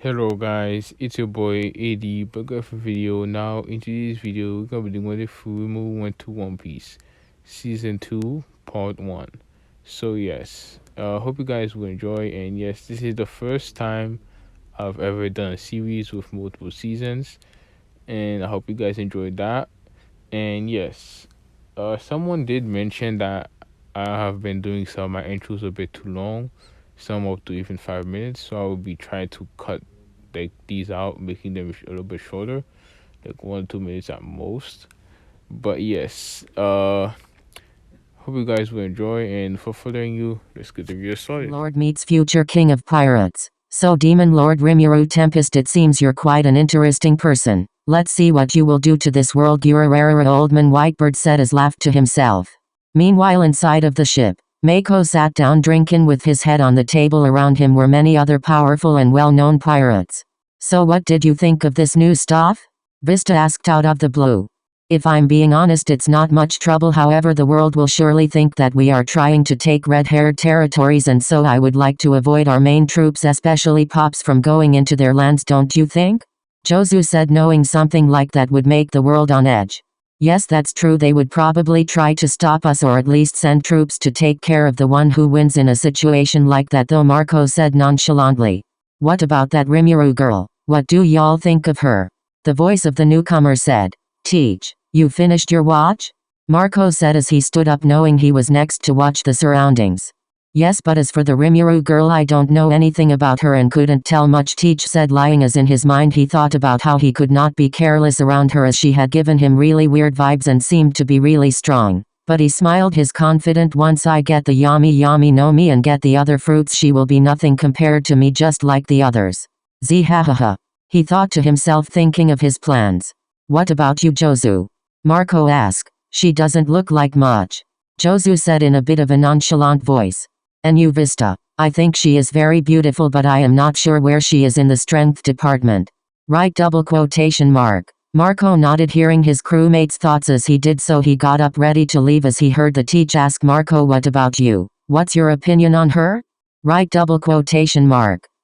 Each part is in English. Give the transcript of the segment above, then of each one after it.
Hello guys, it's your boy AD back with a video. Now in today's video we're gonna be doing the Rimuru went to One Piece Season 2 Part 1. So yes, hope you guys will enjoy, and yes, this is the first time I've ever done a series with multiple seasons, and I hope you guys enjoyed that. And yes, someone did mention that I have been doing some of my intros a bit too long, some up to even 5 minutes. So I will be trying to cut like these out, making them a little bit shorter, like 1 or 2 minutes at most. But yes, hope you guys will enjoy. And for furthering you, let's get the video started. Lord meets future king of pirates. So Demon Lord Rimuru Tempest, it seems you're quite an interesting person. Let's see what you will do to this world. Gurarara, old man Whitebeard said as laughed to himself. Meanwhile inside of the ship, Mako sat down drinking with his head on the table. Around him were many other powerful and well-known pirates. So what did you think of this new stuff? Vista asked out of the blue. If I'm being honest, it's not much trouble. However, the world will surely think that we are trying to take red-haired territories, and so I would like to avoid our main troops, especially Pops, from going into their lands, don't you think? Jozu said, knowing something like that would make the world on edge. Yes, that's true. They would probably try to stop us, or at least send troops to take care of the one who wins in a situation like that, though, Marco said nonchalantly. What about that Rimuru girl? What do y'all think of her? The voice of the newcomer said. Teach, you finished your watch? Marco said as he stood up, knowing he was next to watch the surroundings. Yes, but as for the Rimuru girl, I don't know anything about her and couldn't tell much, Teach said, lying, as in his mind he thought about how he could not be careless around her, as she had given him really weird vibes and seemed to be really strong. But he smiled his confident, once I get the yummy no mi and get the other fruits, she will be nothing compared to me, just like the others. Zhahaha. He thought to himself, thinking of his plans. What about you, Jozu? Marco asked. She doesn't look like much. Jozu said in a bit of a nonchalant voice. And you, Vista? I think she is very beautiful, but I am not sure where she is in the strength department. Right? Marco nodded, hearing his crewmate's thoughts. As he did so, he got up ready to leave as he heard the Teach ask Marco, what about you? What's your opinion on her? Right?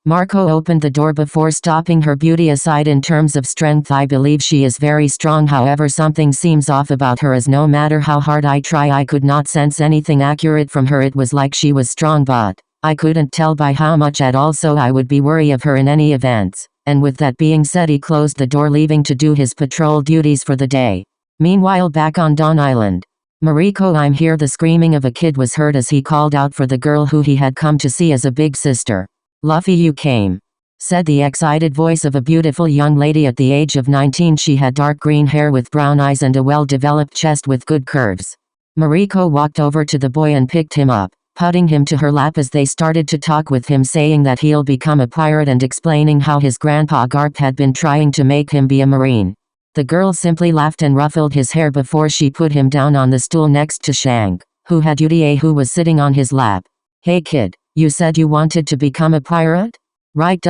Marco opened the door before stopping her. Beauty aside, in terms of strength, I believe she is very strong. However, something seems off about her, as no matter how hard I try, I could not sense anything accurate from her. It was like she was strong, but I couldn't tell by how much at all, so I would be wary of her in any events. And with that being said, he closed the door, leaving to do his patrol duties for the day. Meanwhile, back on Dawn Island. Mariko, I'm here. The screaming of a kid was heard as he called out for the girl who he had come to see as a big sister. Luffy, you came, said the excited voice of a beautiful young lady at the age of 19. She had dark green hair with brown eyes and a well-developed chest with good curves. Mariko walked over to the boy and picked him up, putting him to her lap as they started to talk with him, saying that he'll become a pirate and explaining how his grandpa Garp had been trying to make him be a marine. The girl simply laughed and ruffled his hair before she put him down on the stool next to Shank, who had Uta, who was sitting on his lap. Hey kid. You said you wanted to become a pirate? Right?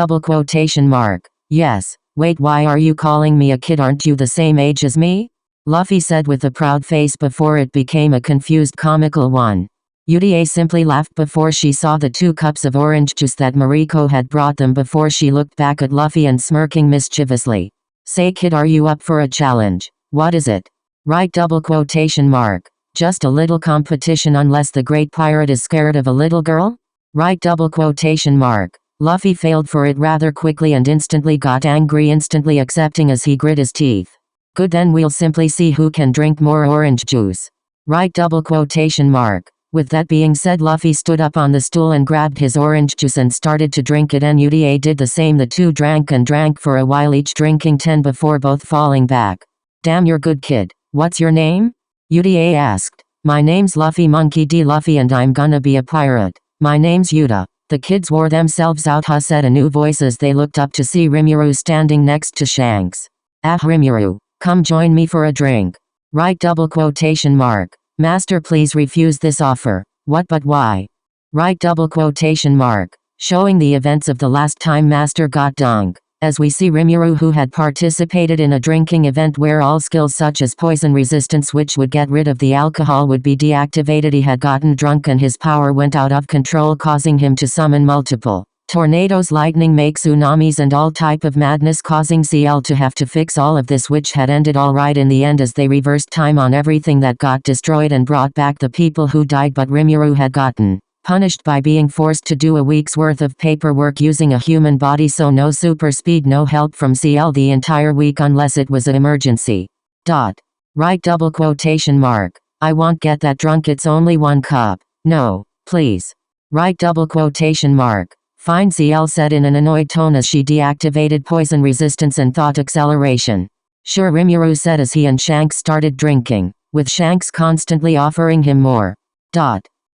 Yes. Wait, why are you calling me a kid? Aren't you the same age as me? Luffy said with a proud face before it became a confused comical one. Uta simply laughed before she saw the 2 cups of orange juice that Mariko had brought them, before she looked back at Luffy and smirking mischievously. Say kid, are you up for a challenge? What is it? Right? Just a little competition, unless the great pirate is scared of a little girl? Right? Luffy failed for it rather quickly and instantly got angry, instantly accepting as he grit his teeth. Good, then we'll simply see who can drink more orange juice. Right? With that being said, Luffy stood up on the stool and grabbed his orange juice and started to drink it, and Uta did the same. The 2 drank and drank for a while, each drinking 10 before both falling back. Damn, you're good, kid. What's your name? Uta asked. My name's Luffy, Monkey D. Luffy, and I'm gonna be a pirate. My name's Uta. The kids wore themselves out, said a new voice as they looked up to see Rimuru standing next to Shanks. Ah, Rimuru, come join me for a drink. Right? Master, please refuse this offer. What, but why? Right? Showing the events of the last time Master got dunked. As we see Rimuru, who had participated in a drinking event where all skills such as poison resistance, which would get rid of the alcohol, would be deactivated. He had gotten drunk and his power went out of control, causing him to summon multiple Tornadoes, lightning make tsunamis and all type of madness, causing CL to have to fix all of this, which had ended alright in the end as they reversed time on everything that got destroyed and brought back the people who died, but Rimuru had gotten punished by being forced to do a week's worth of paperwork using a human body, so no super speed, no help from CL the entire week unless it was an emergency. Right, double quotation mark. I won't get that drunk, it's only 1 cup. No, please. Right, double quotation mark. Fine, CL said in an annoyed tone as she deactivated poison resistance and thought acceleration. Sure, Rimuru said as he and Shanks started drinking, with Shanks constantly offering him more.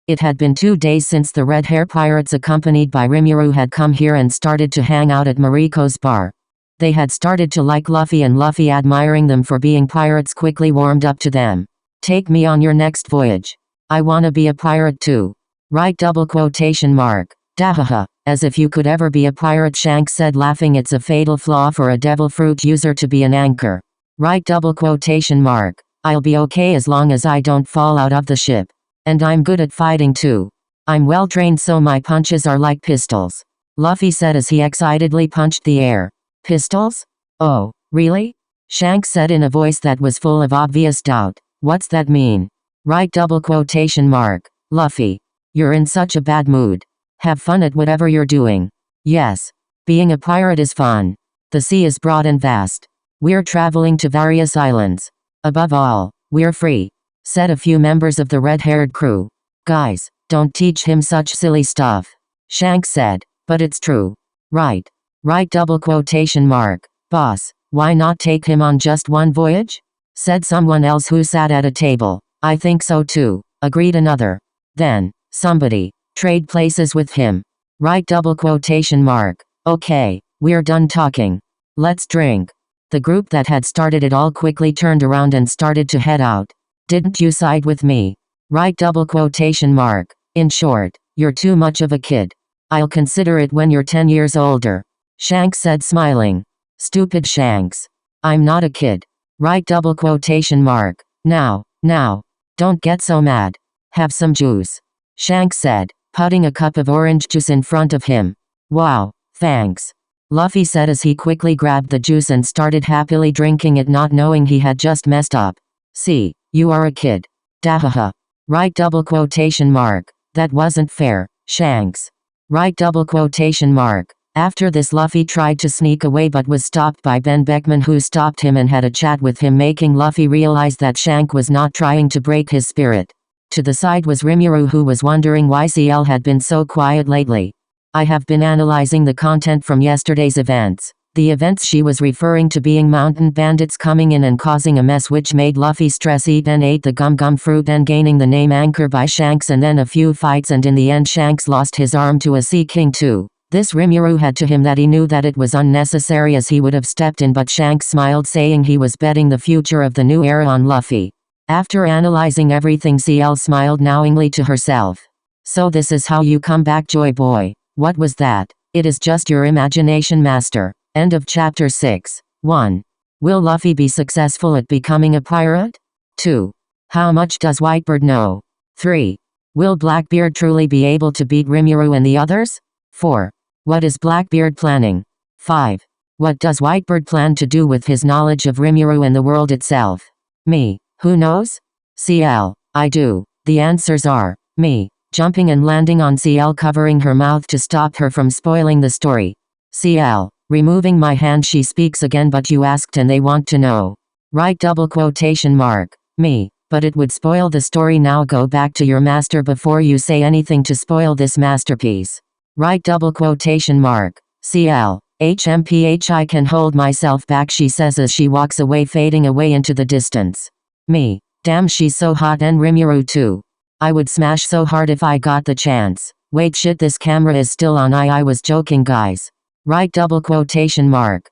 It had been 2 days since the red hair pirates accompanied by Rimuru had come here and started to hang out at Mariko's bar. They had started to like Luffy, and Luffy, admiring them for being pirates, quickly warmed up to them. Take me on your next voyage. I wanna be a pirate too. Right, double quotation mark. Dahaha. As if you could ever be a pirate, Shanks said, laughing. It's a fatal flaw for a devil fruit user to be an anchor. Right, double quotation mark. I'll be okay as long as I don't fall out of the ship. And I'm good at fighting too. I'm well trained, so my punches are like pistols. Luffy said as he excitedly punched the air. Pistols? Oh, really? Shanks said in a voice that was full of obvious doubt. What's that mean? Right, double quotation mark. Luffy. You're in such a bad mood. Have fun at whatever you're doing. Yes. Being a pirate is fun. The sea is broad and vast. We're traveling to various islands. Above all, we're free, said a few members of the red-haired crew. Guys, don't teach him such silly stuff. Shanks said, but it's true. Right. Right, double quotation mark. Boss, why not take him on just one voyage? Said someone else who sat at a table. I think so too, agreed another. Then, somebody, trade places with him. Right, double quotation mark. Okay, we're done talking. Let's drink. The group that had started it all quickly turned around and started to head out. Didn't you side with me? Right, double quotation mark. In short, you're too much of a kid. I'll consider it when you're 10 years older. Shanks said, smiling. Stupid Shanks. I'm not a kid. Right, double quotation mark. Now, don't get so mad. Have some juice. Shanks said, putting a cup of orange juice in front of him. Wow, thanks. Luffy said as he quickly grabbed the juice and started happily drinking it, not knowing he had just messed up. See, you are a kid. Dahaha. Right, double quotation mark. That wasn't fair, Shanks. Right, double quotation mark. After this, Luffy tried to sneak away but was stopped by Ben Beckman, who stopped him and had a chat with him, making Luffy realize that Shanks was not trying to break his spirit. To the side was Rimuru, who was wondering why CL had been so quiet lately. I have been analyzing the content from yesterday's events. The events she was referring to being mountain bandits coming in and causing a mess, which made Luffy stress eat and ate the gum fruit and gaining the name Anchor by Shanks, and then a few fights, and in the end Shanks lost his arm to a Sea King too. This Rimuru had to him that he knew that it was unnecessary, as he would have stepped in, but Shanks smiled, saying he was betting the future of the new era on Luffy. After analyzing everything, CL smiled knowingly to herself. So this is how you come back, Joy Boy. What was that? It is just your imagination, master. End of chapter 6. 1. Will Luffy be successful at becoming a pirate? 2. How much does Whitebeard know? 3. Will Blackbeard truly be able to beat Rimuru and the others? 4. What is Blackbeard planning? 5. What does Whitebeard plan to do with his knowledge of Rimuru and the world itself? Me. Who knows? CL. I do. The answers are me. Jumping and landing on CL, covering her mouth to stop her from spoiling the story. CL. Removing my hand, she speaks again, but you asked and they want to know. Right, double quotation mark. Me. But it would spoil the story. Now go back to your master before you say anything to spoil this masterpiece. Right, double quotation mark. CL. HMPH. I can hold myself back, she says as she walks away, fading away into the distance. Me. Damn, she's so hot, and Rimuru too. I would smash so hard if I got the chance. Wait, shit, this camera is still on. I was joking, guys. Right, double quotation mark.